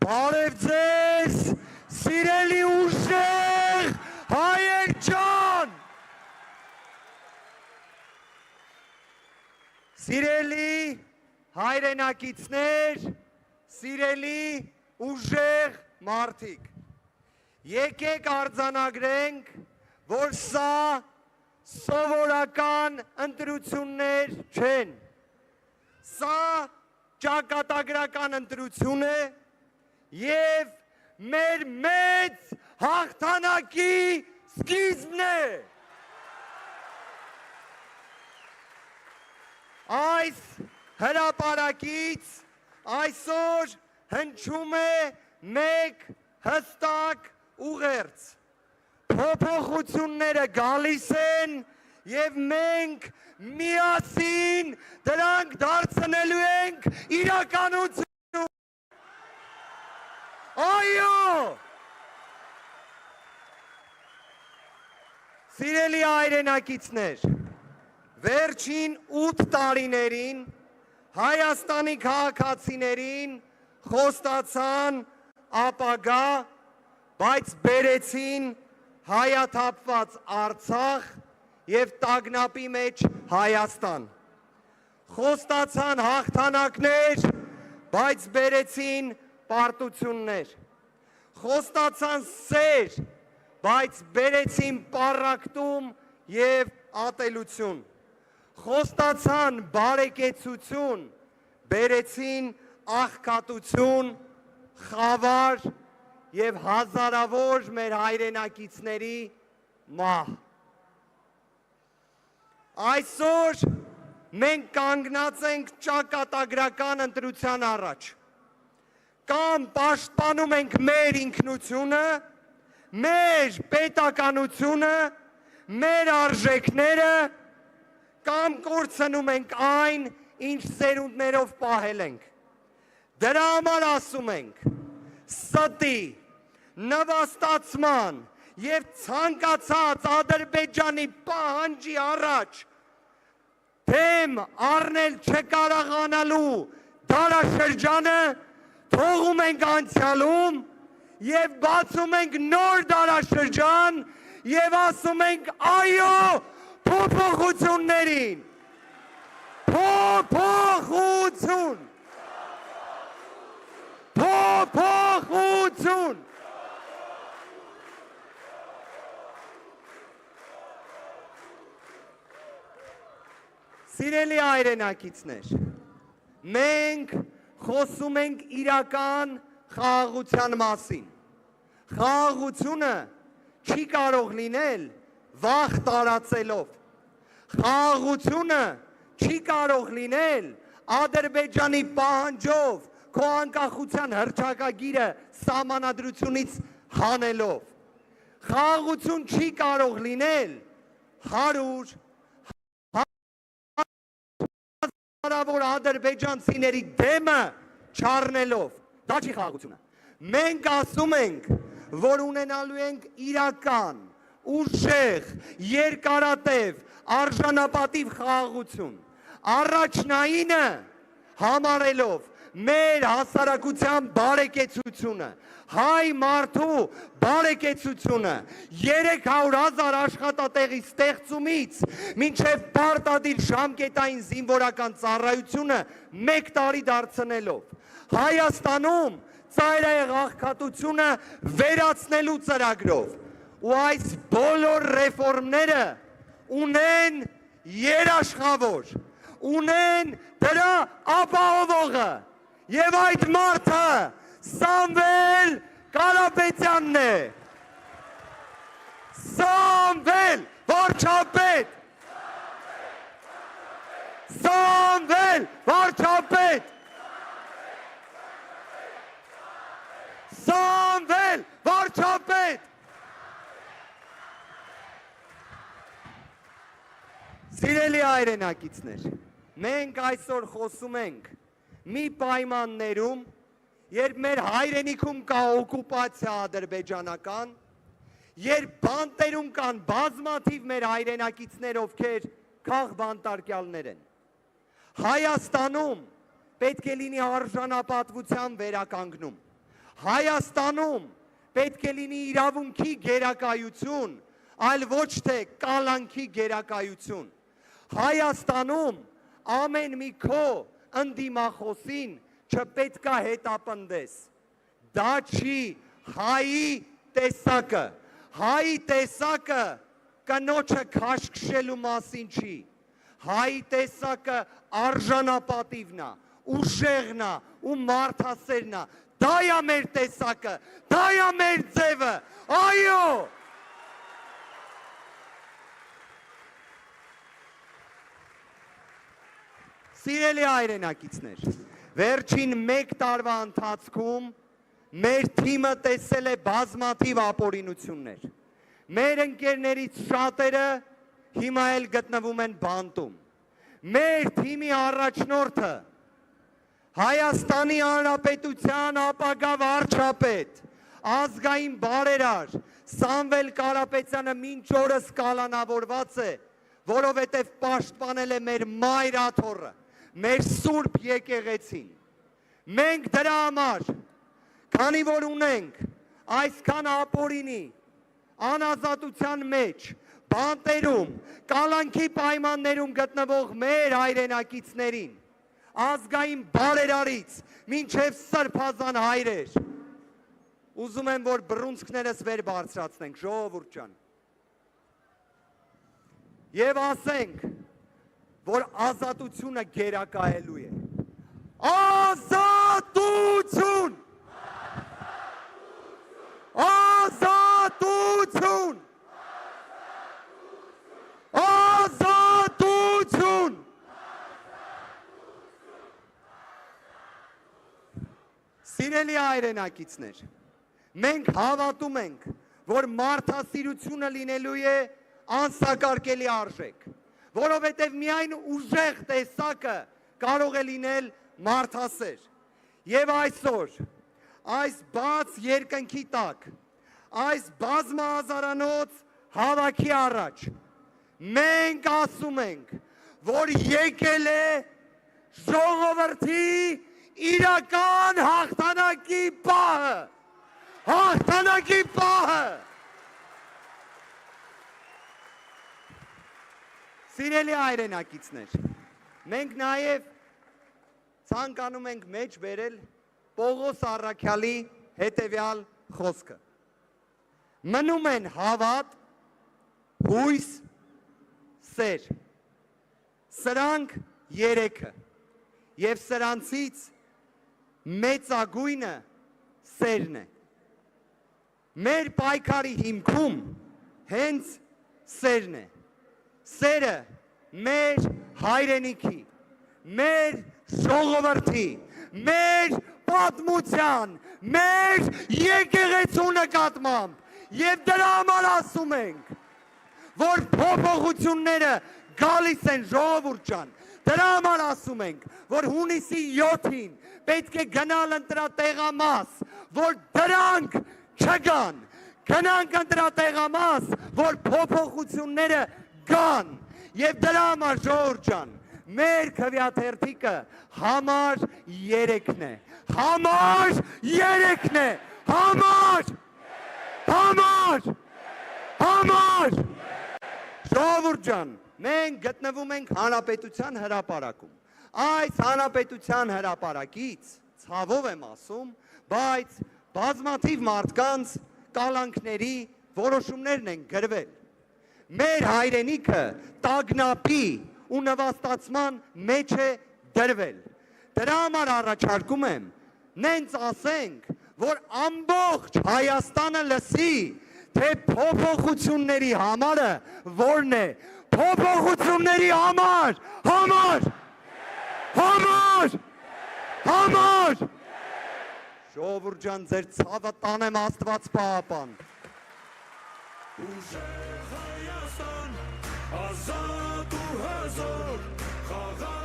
Բարև ձեզ, սիրելի ուժեղ հայեր ջան, սիրելի հայրենակիցներ, սիրելի ուժեղ մարդիկ, եկեք արձանագրենք, որ սա սովորական ընտրություններ չեն, սա ճակատագրական ընտրություն է և մեր մեծ հաղթանակի սկիզբն է։ Այս հրապարակից այսօր հնչում է մեկ հստակ ուղերձ։ Փոփոխությունները գալիս են և մենք միասին դրանք դարձնելու ենք իրականություն։ Այո! Սիրելի հայրենակիցներ, վերջին 8 տարիներին Հայաստանի քաղաքացիներին խոստացան ապագա, բայց բերեցին հայաթափված Արցախ և տագնապի մեջ Հայաստան։ Խոստացան հաղթանակներ, բայց բերեցին պարտություններ, խոստացան սեր, բայց բերեցին պառակտում և ատելություն, խոստացան բարեկեցություն, բերեցին աղքատություն, խավար և հազարավոր մեր հայրենակիցների մահ։ Այսօր մենք կանգնած ենք ճակատագրական ընտրության առաջ։ Կամ պաշտպանում ենք մեր ինքնությունը, մեր պետականությունը, մեր արժեքները, կամ կորցնում ենք այն, ինչ սերունդներով պահել ենք։ Դրա համար ասում ենք, ստի, նվաստացման և ցանկացած Ադրբեջանի պահանջի առաջ դեմ առնել չկարողանալու դարաշրջանը թողում ենք անցյալում և բացում ենք նոր դարաշրջան և ասում ենք այո փոփոխություններին։ Փոփոխություն։ Փոփոխություն։ Սիրելի հայրենակիցներ, մենք խոսում ենք իրական խաղաղության մասին։ Խաղաղությունը չի կարող լինել վախ տարածելով։ Խաղաղությունը չի կարող լինել Ադրբեջանի պահանջով քո անկախության հռչակագիրը սահմանադրությունից հանելով։ Խաղաղություն չի կարող լինել 100 հազարավոր ադրբեջանցիների դեմը չառնելով, դա չի խաղաղությունը։ Մենք ասում ենք, որ ունենալու ենք իրական, ուժեղ, երկարատև, արժանապատիվ խաղաղություն։ Առաջնայինը համարելով մեր հասարակության բարեկեցությունը, հայ մարդու բարեկեցությունը, 300,000 աշխատատեղի ստեղծումից մինչև պարտադիր ժամկետային զինվորական ծառայությունը 1 տարի դարձնելով, Հայաստանում ծայրահեղ աղքատությունը վերացնելու ծրագրով ու այս բոլոր ռեֆորմները ունեն երաշխավոր, ունեն դրա ապահովողը և այդ մարդը Սամվել Կարապետյանն է։ Սամվել վարչապետ։ Սամվել վարչապետ։ Սամվել վարչապետ։ Սիրելի հայրենակիցներ, մենք այսօր խոսում ենք մի պայմաններում, երբ մեր հայրենիքում կա օկուպացիա ադրբեջանական, երբ բանտերում կան բազմաթիվ մեր հայրենակիցներ, ովքեր քաղբանտարկյալներ են։ Հայաստանում պետք է լինի արժանապատվության վերականգնում։ Հայաստանում պետք է լինի իրավունքի գերակայություն, այլ ոչ թե կալանքի գերակայություն։ Հայաստանում ամեն մի քո ընդդիմախոսին չպետք է հետապնդես։ Դա չի հայի տեսակը։ Հայի տեսակը կնոջը քաշքշելու մասին չի։ Հայի տեսակը արժանապատիվն է, ուժեղն է ու մարդասերն է։ Դա է մեր տեսակը, դա է մեր ձևը։ Այո։ Սիրելի հայրենակիցներ, վերջին 1 տարվա ընթացքում մեր թիմը տեսել է բազմաթիվ ապօրինություններ։ Մեր ընկերներից շատերը հիմա էլ գտնվում են բանտում։ Մեր թիմի առաջնորդը Հայաստանի Հանրապետության ապագա վարչապետ, ազգային բարերար Սամվել Կարապետյանը մինչ օրս կալանավորված է, որովհետև պաշտպանել է մեր մայրաթոռը, մեր սուրբ եկեղեցին։ Մենք դրա համար, քանի որ ունենք այսքան ապօրինի, անազատության մեջ, բանտերում, կալանքի պայմաններում գտնվող մեր հայրենակիցներին, ազգային բարերարից մինչև սրբազան հայրեր, ուզում եմ, որ բռունցքներս վեր բարձրացնենք, ժողովուրդ ջան, եւ ասենք, որ ազատությունը գերակայելու է։ Ազատություն! Ազատություն! Ազատություն! Սիրելի հայրենակիցներ, մենք հավատում ենք, որ մարդասիրությունը լինելու է անսակարկելի արժեք, որովհետև միայն ուժեղ տեսակը կարող է լինել մարդասեր։ Եվ այսօր, այս բաց երկնքի տակ, այս բազմահազարանոց հավաքի առաջ, մենք ասում ենք, որ եկել է ժողովրդի իրական հաղթանակի պահը, հաղթանակի պահը։ Սիրելի հայրենակիցներ, մենք նաև ցանկանում ենք մեջ բերել Պողոս առաքյալի հետևյալ խոսքը։ Մնում են հավատ, հույս, սեր։ Սրանք երեքը, եւ սրանցից մեծագույնը սերն է։ Մեր պայքարի հիմքում հենց սերն է։ Սերը մեր հայրենիքի, մեր ժողովրդի, մեր պատմության, մեր եկեղեցու նկատմամբ եւ դրա համար ասում ենք, որ փոփոխությունները գալիս են, ժողովուրդ ջան, դրա համար ասում ենք, որ հունիսի 7-ին պետք է գնալ ընտրատեղամաս, որ դրանք չգան, գնանք ընտրատեղամաս, որ փոփոխությունները գան, եւ դրա համար ժողովուրդ ջան, մեր քվեաթերթիկը համար 3-ն է, համար 3-ն է, համար, ժողովուրդ ջան, մենք գտնվում ենք հանրապետության հրապարակում, այս հանրապետության հրապարակից, ցավով եմ ասում, բայց բազմաթիվ մարդկանց կալանքների որոշումներն են գրվել, մեր հայրենիքը տագնապի ու նվաստացման մեջ է դրվել, դրա համար առաջարկում եմ, նենց ասենք, որ ամբողջ Հայաստանը լսի, թե փոփոխությունների համարը որն է, փոփոխությունների համար, ժողովուրդ ջան, ձեր ցավը տանեմ Աստված պահապան։ Ուժեղ Հայաստան, ազատ ու հզոր, խաղաղ